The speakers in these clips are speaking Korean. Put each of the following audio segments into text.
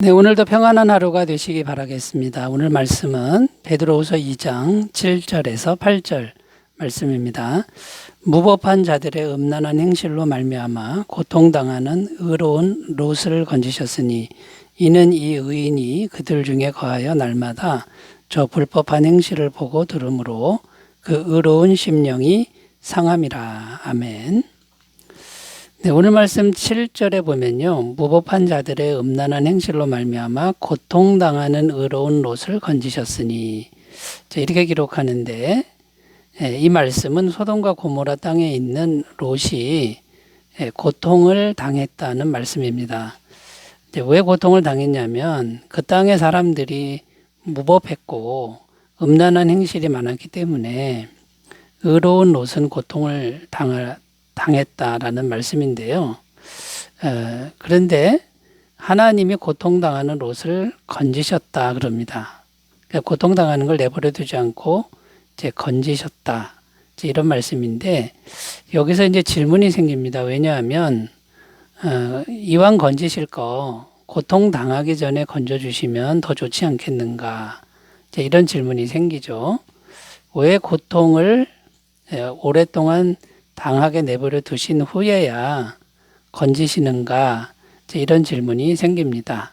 네, 오늘도 평안한 하루가 되시기 바라겠습니다. 오늘 말씀은 베드로후서 2장 7절에서 8절 말씀입니다. 무법한 자들의 음란한 행실로 말미암아 고통당하는 의로운 롯을 건지셨으니 이는 이 의인이 그들 중에 거하여 날마다 저 불법한 행실을 보고 들으므로 그 의로운 심령이 상함이라. 아멘. 네, 오늘 말씀 7절에 보면요, 무법한 자들의 음란한 행실로 말미암아 고통당하는 의로운 롯을 건지셨으니, 이렇게 기록하는데, 이 말씀은 소돔과 고모라 땅에 있는 롯이 고통을 당했다는 말씀입니다. 왜 고통을 당했냐면 그 땅의 사람들이 무법했고 음란한 행실이 많았기 때문에 의로운 롯은 고통을 당했다라는 말씀인데요. 그런데 하나님이 고통당하는 롯을 건지셨다 그럽니다. 그러니까 고통당하는 걸 내버려 두지 않고 이제 건지셨다. 이제 이런 말씀인데 여기서 이제 질문이 생깁니다. 왜냐하면 이왕 건지실 거 고통당하기 전에 건져주시면 더 좋지 않겠는가. 이제 이런 질문이 생기죠. 왜 고통을 오랫동안 당하게 내버려 두신 후에야 건지시는가, 이런 질문이 생깁니다.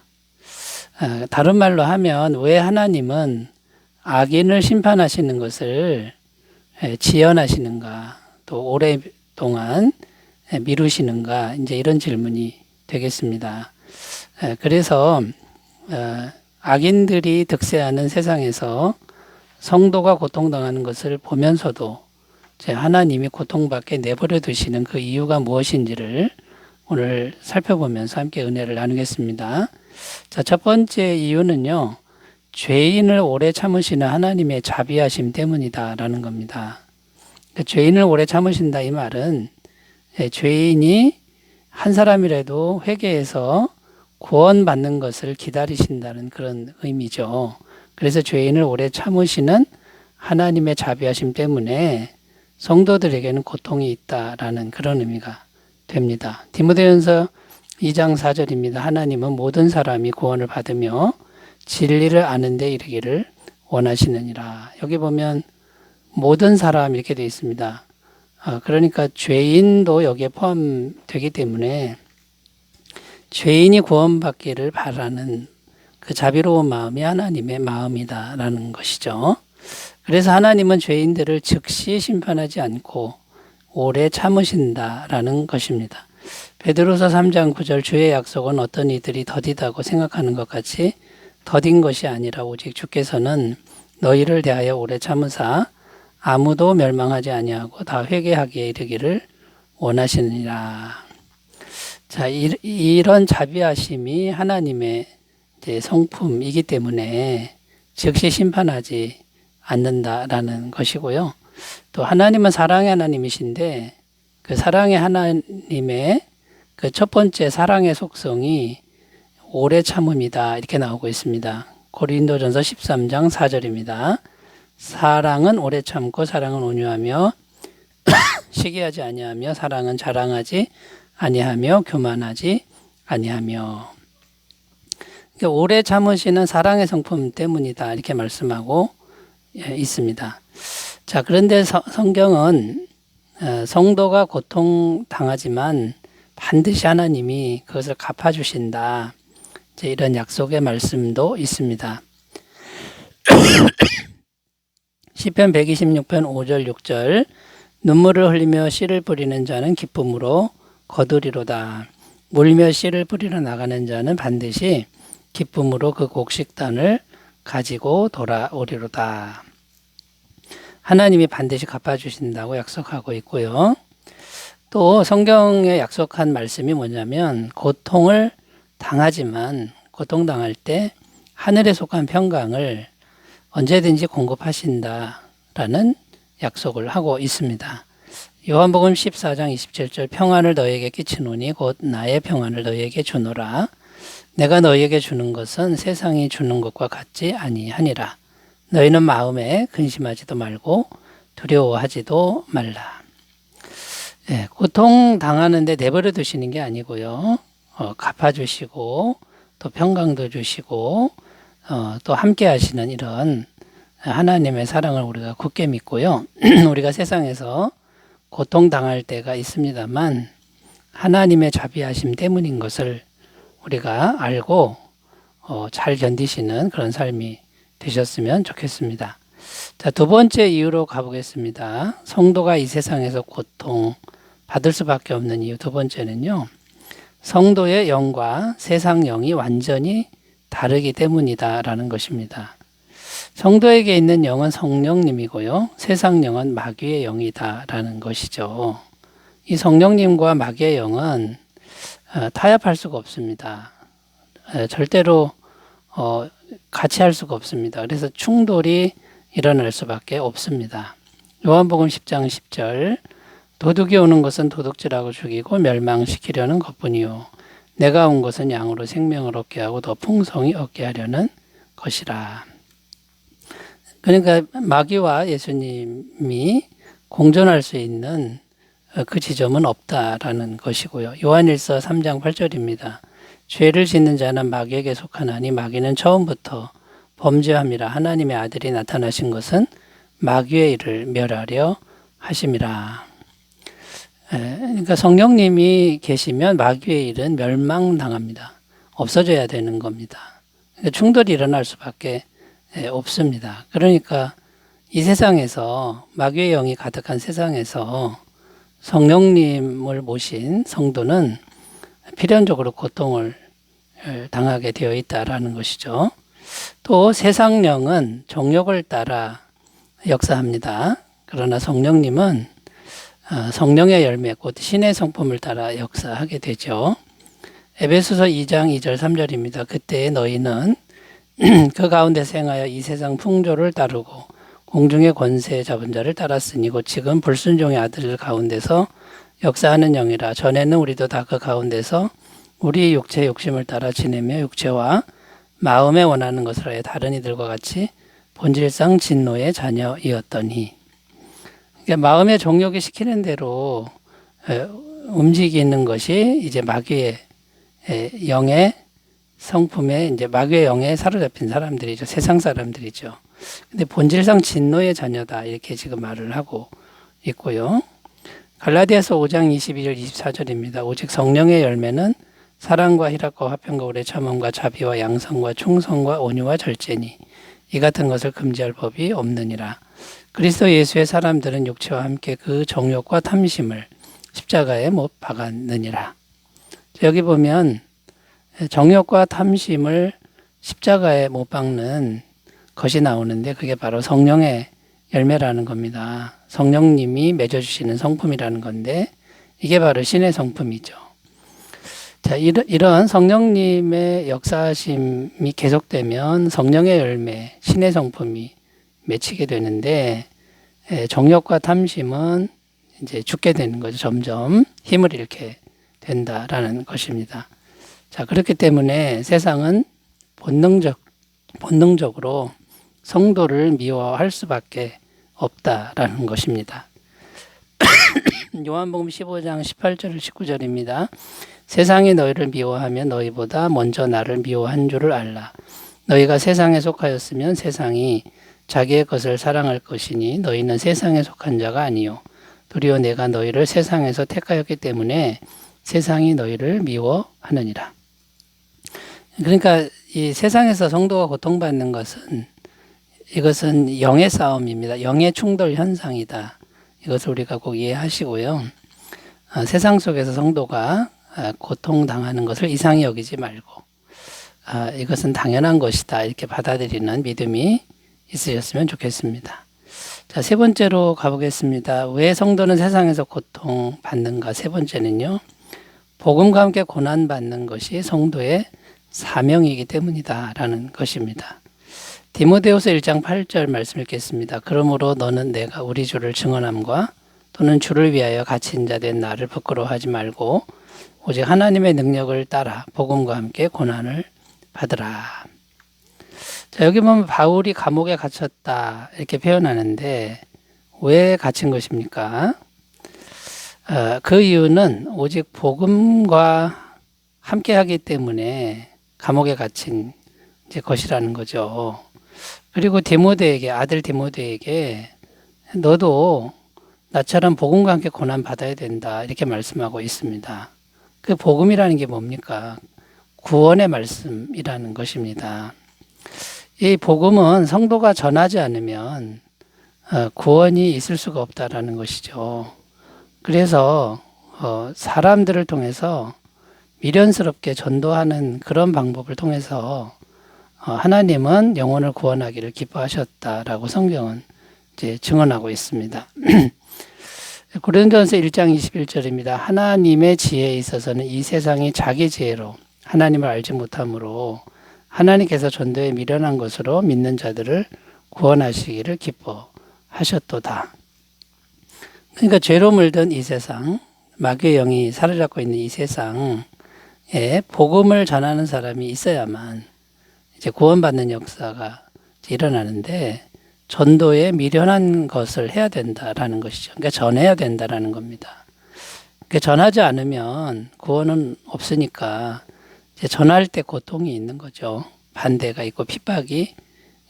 다른 말로 하면 왜 하나님은 악인을 심판하시는 것을 지연하시는가, 또 오랫동안 미루시는가, 이제 이런 질문이 되겠습니다. 그래서 악인들이 득세하는 세상에서 성도가 고통당하는 것을 보면서도 하나님이 고통받게 내버려 두시는 그 이유가 무엇인지를 오늘 살펴보면서 함께 은혜를 나누겠습니다. 자, 첫 번째 이유는요, 죄인을 오래 참으시는 하나님의 자비하심 때문이다라는 겁니다. 죄인을 오래 참으신다 이 말은 죄인이 한 사람이라도 회개해서 구원받는 것을 기다리신다는 그런 의미죠. 그래서 죄인을 오래 참으시는 하나님의 자비하심 때문에 성도들에게는 고통이 있다라는 그런 의미가 됩니다. 디모데전서 2장 4절입니다. 하나님은 모든 사람이 구원을 받으며 진리를 아는 데 이르기를 원하시느니라. 여기 보면 모든 사람 이렇게 되어 있습니다. 그러니까 죄인도 여기에 포함되기 때문에 죄인이 구원받기를 바라는 그 자비로운 마음이 하나님의 마음이다라는 것이죠. 그래서 하나님은 죄인들을 즉시 심판하지 않고 오래 참으신다라는 것입니다. 베드로서 3장 9절 주의 약속은 어떤 이들이 더디다고 생각하는 것 같이 더딘 것이 아니라 오직 주께서는 너희를 대하여 오래 참으사 아무도 멸망하지 아니하고 다 회개하기에 이르기를 원하시느니라. 자, 이런 자비하심이 하나님의 이제 성품이기 때문에 즉시 심판하지 않는다라는 것이고요. 또 하나님은 사랑의 하나님이신데 그 사랑의 하나님의 그 첫 번째 사랑의 속성이 오래 참음이다 이렇게 나오고 있습니다. 고린도전서 13장 4절입니다. 사랑은 오래 참고 사랑은 온유하며 시기하지 아니하며 사랑은 자랑하지 아니하며 교만하지 아니하며. 그러니까 오래 참으시는 사랑의 성품 때문이다 이렇게 말씀하고 있습니다. 자, 그런데 성경은 성도가 고통당하지만 반드시 하나님이 그것을 갚아주신다. 이런 약속의 말씀도 있습니다. 시편 126편 5절 6절 눈물을 흘리며 씨를 뿌리는 자는 기쁨으로 거두리로다. 물며 씨를 뿌리러 나가는 자는 반드시 기쁨으로 그 곡식단을 가지고 돌아오리로다. 하나님이 반드시 갚아주신다고 약속하고 있고요. 또 성경에 약속한 말씀이 뭐냐면 고통을 당하지만 고통당할 때 하늘에 속한 평강을 언제든지 공급하신다라는 약속을 하고 있습니다. 요한복음 14장 27절 평안을 너희에게 끼치노니 곧 나의 평안을 너희에게 주노라. 내가 너희에게 주는 것은 세상이 주는 것과 같지 아니하니라. 너희는 마음에 근심하지도 말고 두려워하지도 말라. 고통 당하는데 내버려 두시는 게 아니고요. 갚아주시고 또 평강도 주시고 또 함께 하시는 이런 하나님의 사랑을 우리가 굳게 믿고요. 우리가 세상에서 고통당할 때가 있습니다만 하나님의 자비하심 때문인 것을 우리가 알고 잘 견디시는 그런 삶이 되셨으면 좋겠습니다. 자, 두 번째 이유로 가보겠습니다. 성도가 이 세상에서 고통 받을 수밖에 없는 이유 두 번째는요. 성도의 영과 세상 영이 완전히 다르기 때문이다라는 것입니다. 성도에게 있는 영은 성령님이고요. 세상 영은 마귀의 영이다라는 것이죠. 이 성령님과 마귀의 영은 타협할 수가 없습니다. 절대로 같이 할 수가 없습니다. 그래서 충돌이 일어날 수밖에 없습니다. 요한복음 10장 10절 도둑이 오는 것은 도둑질하고 죽이고 멸망시키려는 것뿐이요 내가 온 것은 양으로 생명을 얻게 하고 더 풍성히 얻게 하려는 것이라. 그러니까 마귀와 예수님이 공존할 수 있는 그 지점은 없다라는 것이고요. 요한일서 3장 8절입니다. 죄를 짓는 자는 마귀에게 속하나니 마귀는 처음부터 범죄함이라. 하나님의 아들이 나타나신 것은 마귀의 일을 멸하려 하심이라. 그러니까 성령님이 계시면 마귀의 일은 멸망당합니다. 없어져야 되는 겁니다. 그러니까 충돌이 일어날 수밖에 없습니다. 그러니까 이 세상에서 마귀의 영이 가득한 세상에서 성령님을 모신 성도는 필연적으로 고통을 당하게 되어 있다라는 것이죠. 또 세상 영은 정욕을 따라 역사합니다. 그러나 성령님은 성령의 열매 곧 신의 성품을 따라 역사하게 되죠. 에베소서 2장 2절 3절입니다. 그때 너희는 그 가운데서 행하여 이 세상 풍조를 따르고 공중의 권세 잡은 자를 따랐으니 곧 지금 불순종의 아들 가운데서 역사하는 영이라. 전에는 우리도 다 그 가운데서 우리 육체의 욕심을 따라 지내며 육체와 마음에 원하는 것을 하여 다른 이들과 같이 본질상 진노의 자녀이었더니. 그러니까 마음의 정욕이 시키는 대로 움직이는 것이 이제 마귀의 영의 성품에 이제 마귀의 영에 사로잡힌 사람들이죠. 세상 사람들이죠. 근데 본질상 진노의 자녀다 이렇게 지금 말을 하고 있고요. 갈라디아서 5장 22절 24절입니다. 오직 성령의 열매는 사랑과 희락과 화평과 오래 참음과 자비와 양성과 충성과 온유와 절제니 이 같은 것을 금지할 법이 없느니라. 그리스도 예수의 사람들은 육체와 함께 그 정욕과 탐심을 십자가에 못 박았느니라. 여기 보면 정욕과 탐심을 십자가에 못 박는 것이 나오는데 그게 바로 성령의 열매라는 겁니다. 성령님이 맺어주시는 성품이라는 건데 이게 바로 신의 성품이죠. 자, 이런 성령님의 역사심이 계속되면 성령의 열매, 신의 성품이 맺히게 되는데 정욕과 탐심은 이제 죽게 되는 거죠. 점점 힘을 잃게 된다라는 것입니다. 자, 그렇기 때문에 세상은 본능적으로 성도를 미워할 수밖에 없다라는 것입니다. 요한복음 15장 18절 19절입니다. 세상이 너희를 미워하면 너희보다 먼저 나를 미워한 줄을 알라. 너희가 세상에 속하였으면 세상이 자기의 것을 사랑할 것이니 너희는 세상에 속한 자가 아니요 도리어 내가 너희를 세상에서 택하였기 때문에 세상이 너희를 미워하느니라. 그러니까 이 세상에서 성도가 고통받는 것은 이것은 영의 싸움입니다. 영의 충돌 현상이다. 이것을 우리가 꼭 이해하시고요. 세상 속에서 성도가 고통당하는 것을 이상히 여기지 말고 이것은 당연한 것이다. 이렇게 받아들이는 믿음이 있으셨으면 좋겠습니다. 자, 세 번째로 가보겠습니다. 왜 성도는 세상에서 고통받는가? 세 번째는요. 복음과 함께 고난받는 것이 성도의 사명이기 때문이다 라는 것입니다. 디모데후서 1장 8절 말씀 읽겠습니다. 그러므로 너는 내가 우리 주를 증언함과 또는 주를 위하여 갇힌 자 된 나를 부끄러워하지 말고 오직 하나님의 능력을 따라 복음과 함께 고난을 받으라. 자, 여기 보면 바울이 감옥에 갇혔다 이렇게 표현하는데 왜 갇힌 것입니까? 그 이유는 오직 복음과 함께 하기 때문에 감옥에 갇힌 이제 것이라는 거죠. 그리고 디모데에게, 아들 디모데에게 너도 나처럼 복음과 함께 고난 받아야 된다 이렇게 말씀하고 있습니다. 그 복음이라는 게 뭡니까? 구원의 말씀이라는 것입니다. 이 복음은 성도가 전하지 않으면 구원이 있을 수가 없다라는 것이죠. 그래서 사람들을 통해서 미련스럽게 전도하는 그런 방법을 통해서 하나님은 영혼을 구원하기를 기뻐하셨다라고 성경은 이제 증언하고 있습니다. 고린도전서 1장 21절입니다. 하나님의 지혜에 있어서는 이 세상이 자기 지혜로 하나님을 알지 못하므로 하나님께서 전도에 미련한 것으로 믿는 자들을 구원하시기를 기뻐하셨도다. 그러니까 죄로 물든 이 세상, 마귀의 영이 사로잡고 있는 이 세상에 복음을 전하는 사람이 있어야만 이제 구원받는 역사가 일어나는데 전도에 미련한 것을 해야 된다라는 것이죠. 그러니까 전해야 된다라는 겁니다. 그러니까 전하지 않으면 구원은 없으니까 이제 전할 때 고통이 있는 거죠. 반대가 있고 핍박이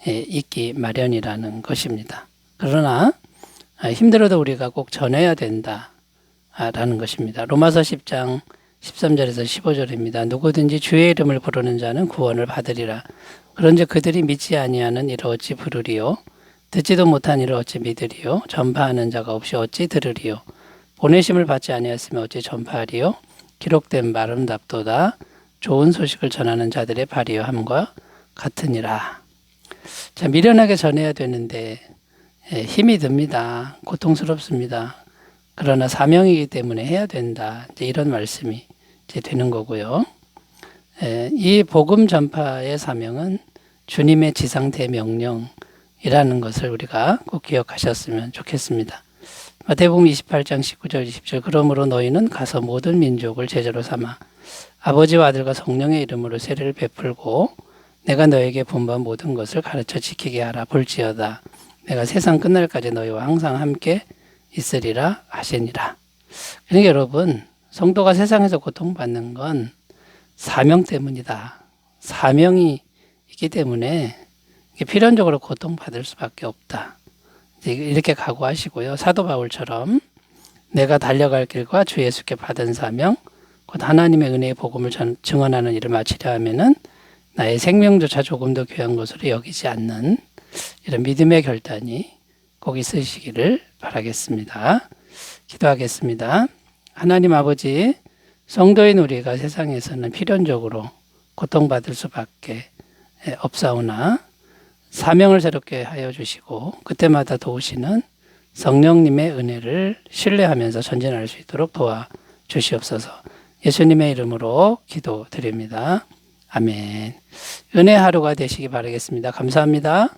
있기 마련이라는 것입니다. 그러나 힘들어도 우리가 꼭 전해야 된다라는 것입니다. 로마서 10장 13절에서 15절입니다. 누구든지 주의 이름을 부르는 자는 구원을 받으리라. 그런즉 그들이 믿지 아니하는 이를 어찌 부르리요? 듣지도 못한 이를 어찌 믿으리요? 전파하는 자가 없이 어찌 들으리요? 보내심을 받지 아니하였으면 어찌 전파하리요? 기록된 아름답도다. 좋은 소식을 전하는 자들의 발이요 함과 같으니라. 자, 미련하게 전해야 되는데 힘이 듭니다. 고통스럽습니다. 그러나 사명이기 때문에 해야 된다. 이제 이런 말씀이 이제 되는 거고요. 이 복음 전파의 사명은 주님의 지상 대명령이라는 것을 우리가 꼭 기억하셨으면 좋겠습니다. 마태복음 28장 19절 20절 그러므로 너희는 가서 모든 민족을 제자로 삼아 아버지와 아들과 성령의 이름으로 세례를 베풀고 내가 너에게 분부한 모든 것을 가르쳐 지키게 하라. 볼지어다 내가 세상 끝날까지 너희와 항상 함께 있으리라 하시니라. 그러니까 여러분 성도가 세상에서 고통받는 건 사명 때문이다. 사명이 있기 때문에 필연적으로 고통받을 수밖에 없다. 이렇게 각오하시고요. 사도 바울처럼 내가 달려갈 길과 주 예수께 받은 사명 곧 하나님의 은혜의 복음을 증언하는 일을 마치려 하면은 나의 생명조차 조금 더 귀한 것으로 여기지 않는 이런 믿음의 결단이 꼭 있으시기를 바라겠습니다. 기도하겠습니다. 하나님 아버지, 성도인 우리가 세상에서는 필연적으로 고통받을 수밖에 없사오나 사명을 새롭게 하여 주시고 그때마다 도우시는 성령님의 은혜를 신뢰하면서 전진할 수 있도록 도와주시옵소서. 예수님의 이름으로 기도드립니다. 아멘. 은혜 하루가 되시기 바라겠습니다. 감사합니다.